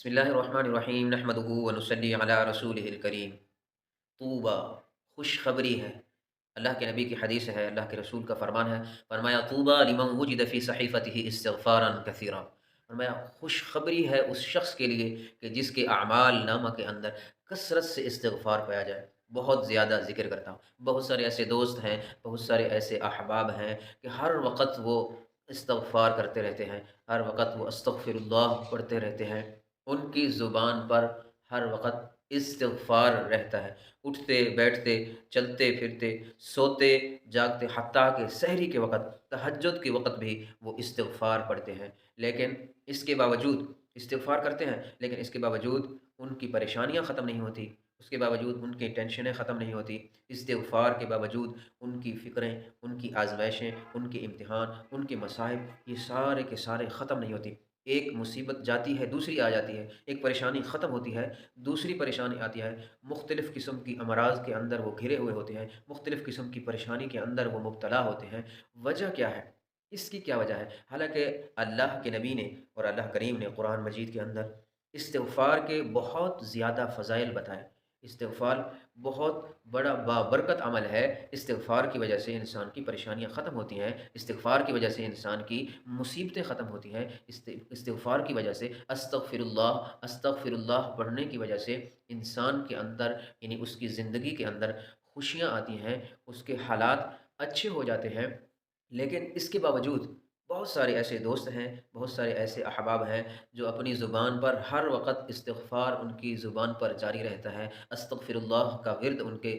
بسم اللہ الرحمن الرحیم نحمدہ ونصلی علی رسولہ الکریم۔ طوبیٰ خوشخبری ہے، اللہ کے نبی کی حدیث ہے، اللہ کے رسول کا فرمان ہے۔ فرمایا طوبیٰ لمن وجد فی صحیفتہ استغفارا کثیرا۔ فرمایا خوشخبری ہے اس شخص کے لیے کہ جس کے اعمال نامہ کے اندر کثرت سے استغفار پایا جائے، بہت زیادہ ذکر کرتا ہوں۔ بہت سارے ایسے دوست ہیں، بہت سارے ایسے احباب ہیں کہ ہر وقت وہ استغفار کرتے رہتے ہیں، ہر وقت وہ استغفر اللہ پڑھتے رہتے ہیں، ان کی زبان پر ہر وقت استغفار رہتا ہے، اٹھتے بیٹھتے، چلتے پھرتے، سوتے جاگتے، حتیٰ کہ سحری کے وقت، تہجد کے وقت بھی وہ استغفار پڑھتے ہیں۔ لیکن اس کے باوجود استغفار کرتے ہیں، لیکن اس کے باوجود ان کی پریشانیاں ختم نہیں ہوتی، اس کے باوجود ان کی ٹینشنیں ختم نہیں ہوتی، استغفار کے باوجود ان کی فکریں، ان کی آزمائشیں، ان کے امتحان، ان کے مصائب، یہ سارے کے سارے ختم نہیں ہوتی۔ ایک مصیبت جاتی ہے دوسری آ جاتی ہے، ایک پریشانی ختم ہوتی ہے دوسری پریشانی آتی ہے، مختلف قسم کی امراض کے اندر وہ گھرے ہوئے ہوتے ہیں، مختلف قسم کی پریشانی کے اندر وہ مبتلا ہوتے ہیں۔ وجہ کیا ہے؟ اس کی کیا وجہ ہے؟ حالانکہ اللہ کے نبی نے اور اللہ کریم نے قرآن مجید کے اندر استغفار کے بہت زیادہ فضائل بتائے۔ استغفار بہت بڑا بابرکت عمل ہے، استغفار کی وجہ سے انسان کی پریشانیاں ختم ہوتی ہیں، استغفار کی وجہ سے انسان کی مصیبتیں ختم ہوتی ہیں، استغفار کی وجہ سے استغفر اللہ پڑھنے کی وجہ سے انسان کے اندر، یعنی اس کی زندگی کے اندر خوشیاں آتی ہیں، اس کے حالات اچھے ہو جاتے ہیں۔ لیکن اس کے باوجود بہت سارے ایسے دوست ہیں، بہت سارے ایسے احباب ہیں جو اپنی زبان پر ہر وقت استغفار ان کی زبان پر جاری رہتا ہے، استغفر اللہ کا ورد ان کے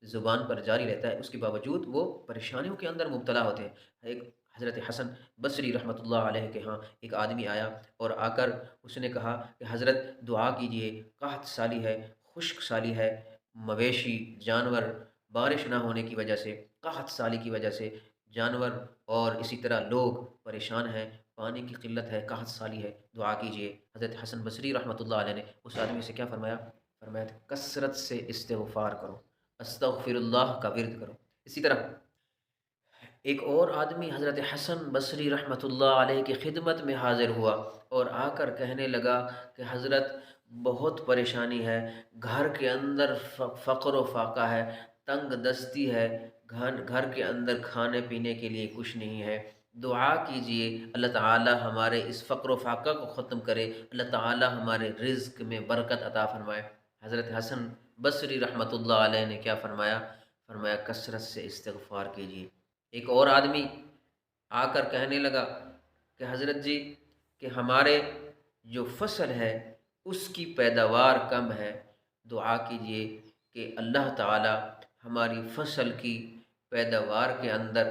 زبان پر جاری رہتا ہے، اس کے باوجود وہ پریشانیوں کے اندر مبتلا ہوتے ہیں۔ ایک حضرت حسن بصری رحمۃ اللہ علیہ کے ہاں ایک آدمی آیا اور آ کر اس نے کہا کہ حضرت دعا کیجئے، قحط سالی ہے، خشک سالی ہے، مویشی جانور بارش نہ ہونے کی وجہ سے، قحط سالی کی وجہ سے جانور اور اسی طرح لوگ پریشان ہیں، پانی کی قلت ہے، قحط سالی ہے، دعا کیجئے۔ حضرت حسن بصری رحمۃ اللہ علیہ نے اس آدمی سے کیا فرمایا؟ فرمایا کثرت سے استغفار کرو، استغفر اللہ کا ورد کرو۔ اسی طرح ایک اور آدمی حضرت حسن بصری رحمۃ اللہ علیہ کی خدمت میں حاضر ہوا اور آ کر کہنے لگا کہ حضرت بہت پریشانی ہے، گھر کے اندر فقر و فاقہ ہے، تنگ دستی ہے، گھر کے اندر کھانے پینے کے لیے کچھ نہیں ہے، دعا کیجئے اللہ تعالی ہمارے اس فقر و فاقہ کو ختم کرے، اللہ تعالی ہمارے رزق میں برکت عطا فرمائے۔ حضرت حسن بصری رحمۃ اللہ علیہ نے کیا فرمایا؟ فرمایا کثرت سے استغفار کیجئے۔ ایک اور آدمی آ کر کہنے لگا کہ حضرت جی کہ ہمارے جو فصل ہے اس کی پیداوار کم ہے، دعا کیجئے کہ اللہ تعالی ہماری فصل کی پیداوار کے اندر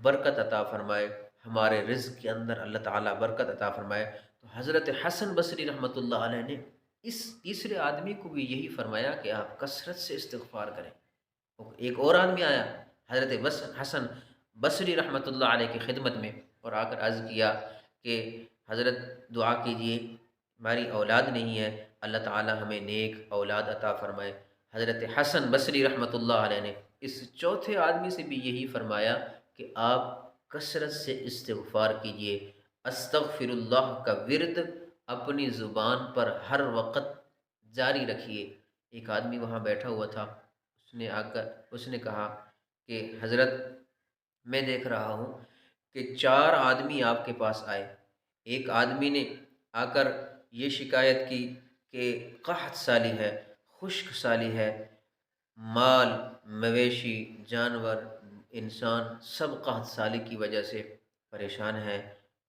برکت عطا فرمائے، ہمارے رزق کے اندر اللہ تعالی برکت عطا فرمائے۔ تو حضرت حسن بصری رحمۃ اللہ علیہ نے اس تیسرے آدمی کو بھی یہی فرمایا کہ آپ کثرت سے استغفار کریں۔ ایک اور آدمی آیا حضرت حسن بصری رحمۃ اللہ علیہ کی خدمت میں اور آ کر عرض کیا کہ حضرت دعا کیجئے، ہماری اولاد نہیں ہے، اللہ تعالی ہمیں نیک اولاد عطا فرمائے۔ حضرت حسن بصری رحمۃ اللہ علیہ نے اس چوتھے آدمی سے بھی یہی فرمایا کہ آپ کثرت سے استغفار کیجئے، استغفر اللہ کا ورد اپنی زبان پر ہر وقت جاری رکھیے۔ ایک آدمی وہاں بیٹھا ہوا تھا، اس نے کہا کہ حضرت میں دیکھ رہا ہوں کہ 4 آدمی آپ کے پاس آئے، ایک آدمی نے آ کر یہ شکایت کی کہ قحط سالی ہے، خشک سالی ہے، مال مویشی جانور انسان سب قحط سالی کی وجہ سے پریشان ہیں۔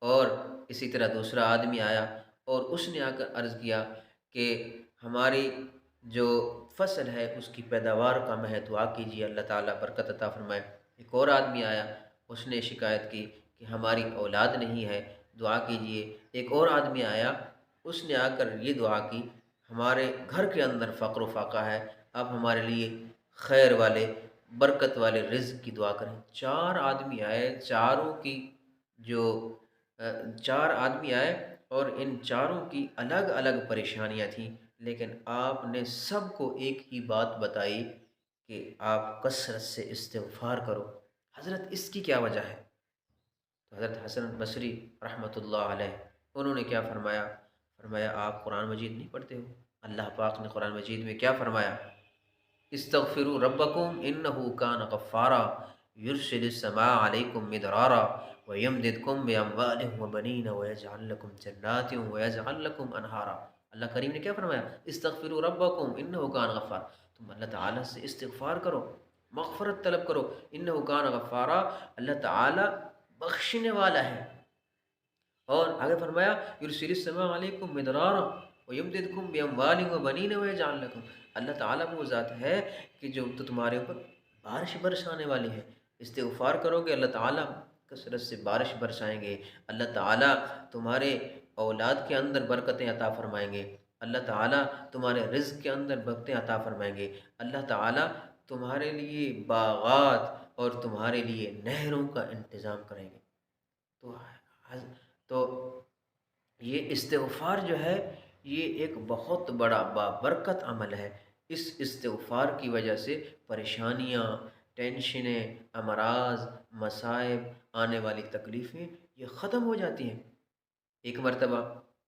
اور اسی طرح دوسرا آدمی آیا اور اس نے آ کر عرض کیا کہ ہماری جو فصل ہے اس کی پیداوار کم ہے، دعا کیجیے اللہ تعالیٰ برکت عطا فرمائے۔ ایک اور آدمی آیا، اس نے شکایت کی کہ ہماری اولاد نہیں ہے، دعا کیجیے۔ ایک اور آدمی آیا، اس نے آ کر یہ دعا کی ہمارے گھر کے اندر فقر و فاقہ ہے، آپ ہمارے لیے خیر والے برکت والے رزق کی دعا کریں۔ 4 آدمی آئے، چاروں کی جو 4 آدمی آئے اور ان چاروں کی الگ الگ پریشانیاں تھیں، لیکن آپ نے سب کو ایک ہی بات بتائی کہ آپ کثرت سے استغفار کرو۔ حضرت اس کی کیا وجہ ہے؟ تو حضرت حسن بصری رحمۃ اللہ علیہ انہوں نے کیا فرمایا؟ فرمایا آپ قرآن مجید نہیں پڑھتے ہو؟ اللہ پاک نے قرآن مجید میں کیا فرمایا؟ استغفروا ربکم انہ کان غفارا یرسل السماء علیکم مدرارا ویمددکم باموال وبنین ویجعل لکم جنات ویجعل لکم انہارا۔ اللہ کریم نے کیا فرمایا؟ استغفروا ربکم انہ کان غفار، تم اللہ تعالیٰ سے استغفار کرو، مغفرت طلب کرو، انہ کان غفارا، اللہ تعالیٰ بخشنے والا ہے۔ اور آگے فرمایا یرسل السماء علیکم مدرارا ویمددکم باموال وبنین ویجعل لکم، اللہ تعالیٰ وہ ذات ہے کہ جو تو تمہارے اوپر بارش برسانے والی ہے۔ استغفار کرو گے اللہ تعالیٰ کثرت سے بارش برسائیں گے، اللہ تعالیٰ تمہارے اولاد کے اندر برکتیں عطا فرمائیں گے، اللہ تعالیٰ تمہارے رزق کے اندر برکتیں عطا فرمائیں گے، اللہ تعالیٰ تمہارے لیے باغات اور تمہارے لیے نہروں کا انتظام کریں گے۔ تو تو یہ استغفار جو ہے یہ ایک بہت بڑا بابرکت عمل ہے۔ اس استغفار کی وجہ سے پریشانیاں، ٹینشنیں، امراض، مصائب، آنے والی تکلیفیں یہ ختم ہو جاتی ہیں۔ ایک مرتبہ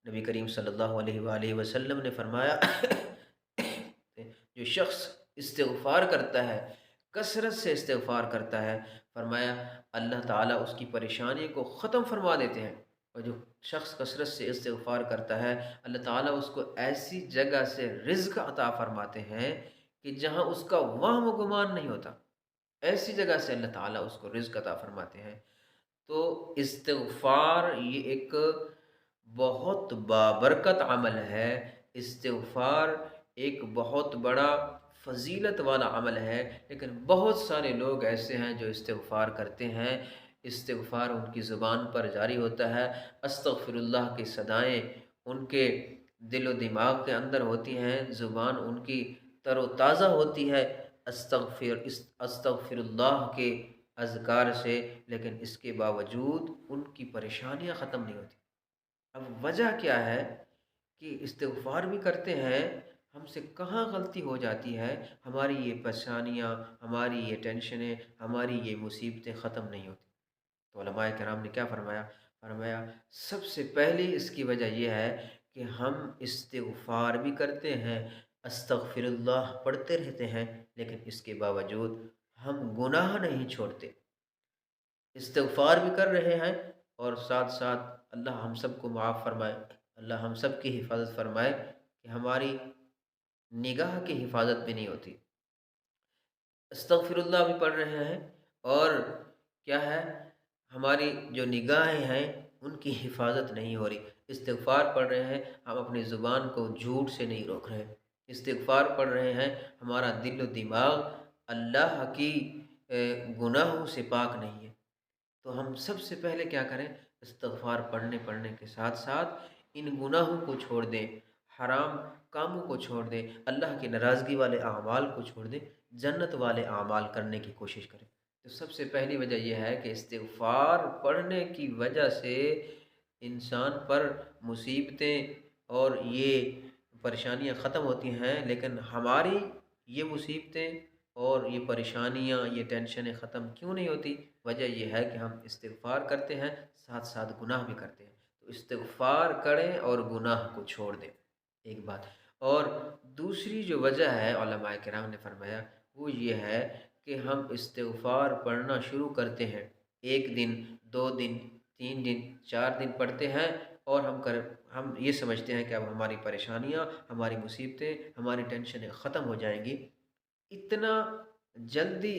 نبی کریم صلی اللہ علیہ وآلہ وسلم نے فرمایا جو شخص استغفار کرتا ہے، کثرت سے استغفار کرتا ہے، فرمایا اللہ تعالیٰ اس کی پریشانی کو ختم فرما دیتے ہیں۔ اور جو شخص کثرت سے استغفار کرتا ہے، اللہ تعالیٰ اس کو ایسی جگہ سے رزق عطا فرماتے ہیں کہ جہاں اس کا وہم و گمان نہیں ہوتا، ایسی جگہ سے اللہ تعالیٰ اس کو رزق عطا فرماتے ہیں۔ تو استغفار یہ ایک بہت بابرکت عمل ہے، استغفار ایک بہت بڑا فضیلت والا عمل ہے، لیکن بہت سارے لوگ ایسے ہیں جو استغفار کرتے ہیں، استغفار ان کی زبان پر جاری ہوتا ہے، استغفر اللہ کی صدائیں ان کے دل و دماغ کے اندر ہوتی ہیں، زبان ان کی تر و تازہ ہوتی ہے استغفر اللہ کے اذکار سے، لیکن اس کے باوجود ان کی پریشانیاں ختم نہیں ہوتی۔ اب وجہ کیا ہے کہ استغفار بھی کرتے ہیں، ہم سے کہاں غلطی ہو جاتی ہے، ہماری یہ پریشانیاں، ہماری یہ ٹینشنیں، ہماری یہ مصیبتیں ختم نہیں ہوتی۔ تو علماء کرام نے کیا فرمایا؟ فرمایا سب سے پہلی اس کی وجہ یہ ہے کہ ہم استغفار بھی کرتے ہیں، استغفر اللہ پڑھتے رہتے ہیں، لیکن اس کے باوجود ہم گناہ نہیں چھوڑتے۔ استغفار بھی کر رہے ہیں اور ساتھ ساتھ اللہ ہم سب کو معاف فرمائے، اللہ ہم سب کی حفاظت فرمائے کہ ہماری نگاہ کی حفاظت بھی نہیں ہوتی۔ استغفر اللہ بھی پڑھ رہے ہیں اور کیا ہے، ہماری جو نگاہیں ہیں ان کی حفاظت نہیں ہو رہی۔ استغفار پڑھ رہے ہیں، ہم اپنی زبان کو جھوٹ سے نہیں روک رہے۔ استغفار پڑھ رہے ہیں، ہمارا دل و دماغ اللہ کی گناہوں سے پاک نہیں ہے۔ تو ہم سب سے پہلے کیا کریں؟ استغفار پڑھنے کے ساتھ ساتھ ان گناہوں کو چھوڑ دیں، حرام کاموں کو چھوڑ دیں، اللہ کی ناراضگی والے اعمال کو چھوڑ دیں، جنت والے اعمال کرنے کی کوشش کریں۔ تو سب سے پہلی وجہ یہ ہے کہ استغفار پڑھنے کی وجہ سے انسان پر مصیبتیں اور یہ پریشانیاں ختم ہوتی ہیں، لیکن ہماری یہ مصیبتیں اور یہ پریشانیاں، یہ ٹینشنیں ختم کیوں نہیں ہوتی؟ وجہ یہ ہے کہ ہم استغفار کرتے ہیں، ساتھ ساتھ گناہ بھی کرتے ہیں۔ تو استغفار کریں اور گناہ کو چھوڑ دیں، ایک بات۔ اور دوسری جو وجہ ہے علماء کرام نے فرمایا وہ یہ ہے کہ ہم استغفار پڑھنا شروع کرتے ہیں، ایک دن، 2 دن، 3 دن، 4 دن پڑھتے ہیں اور ہم یہ سمجھتے ہیں کہ اب ہماری پریشانیاں، ہماری مصیبتیں، ہماری ٹینشنیں ختم ہو جائیں گی۔ اتنا جلدی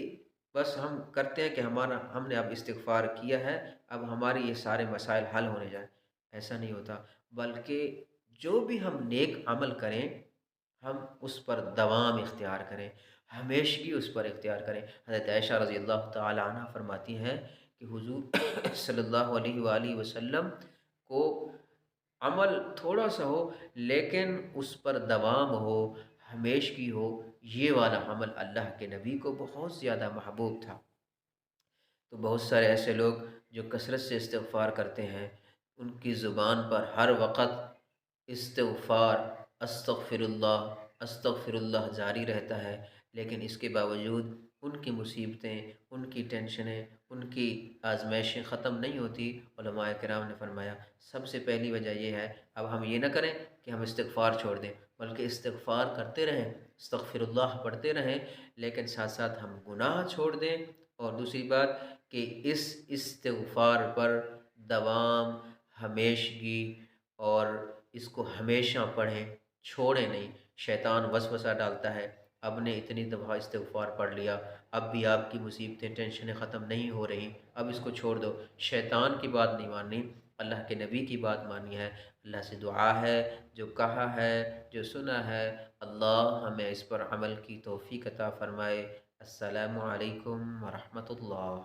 بس ہم کرتے ہیں کہ ہم نے اب استغفار کیا ہے، اب ہماری یہ سارے مسائل حل ہونے جائیں، ایسا نہیں ہوتا۔ بلکہ جو بھی ہم نیک عمل کریں ہم اس پر دوام اختیار کریں، ہمیشگی اس پر اختیار کریں۔ حضرت عائشہ رضی اللہ تعالی عنہ فرماتی ہیں کہ حضور صلی اللہ علیہ وآلہ وسلم کو عمل تھوڑا سا ہو لیکن اس پر دوام ہو، ہمیشگی ہو، یہ والا عمل اللہ کے نبی کو بہت زیادہ محبوب تھا۔ تو بہت سارے ایسے لوگ جو کثرت سے استغفار کرتے ہیں، ان کی زبان پر ہر وقت استغفار، استغفر اللہ جاری رہتا ہے، لیکن اس کے باوجود ان کی مصیبتیں، ان کی ٹینشنیں، ان کی آزمائشیں ختم نہیں ہوتی۔ علماء کرام نے فرمایا سب سے پہلی وجہ یہ ہے، اب ہم یہ نہ کریں کہ ہم استغفار چھوڑ دیں، بلکہ استغفار کرتے رہیں، استغفر اللہ پڑھتے رہیں، لیکن ساتھ ساتھ ہم گناہ چھوڑ دیں۔ اور دوسری بات کہ اس استغفار پر دوام، ہمیشگی، اور اس کو ہمیشہ پڑھیں، چھوڑیں نہیں۔ شیطان وسوسہ ڈالتا ہے، اب نے اتنی دفعہ استغفار پڑھ لیا، اب بھی آپ کی مصیبتیں ٹینشنیں ختم نہیں ہو رہی، اب اس کو چھوڑ دو۔ شیطان کی بات نہیں ماننی، اللہ کے نبی کی بات مانی ہے۔ اللہ سے دعا ہے جو کہا ہے، جو سنا ہے، اللہ ہمیں اس پر عمل کی توفیق عطا فرمائے۔ السلام علیکم ورحمۃ اللہ۔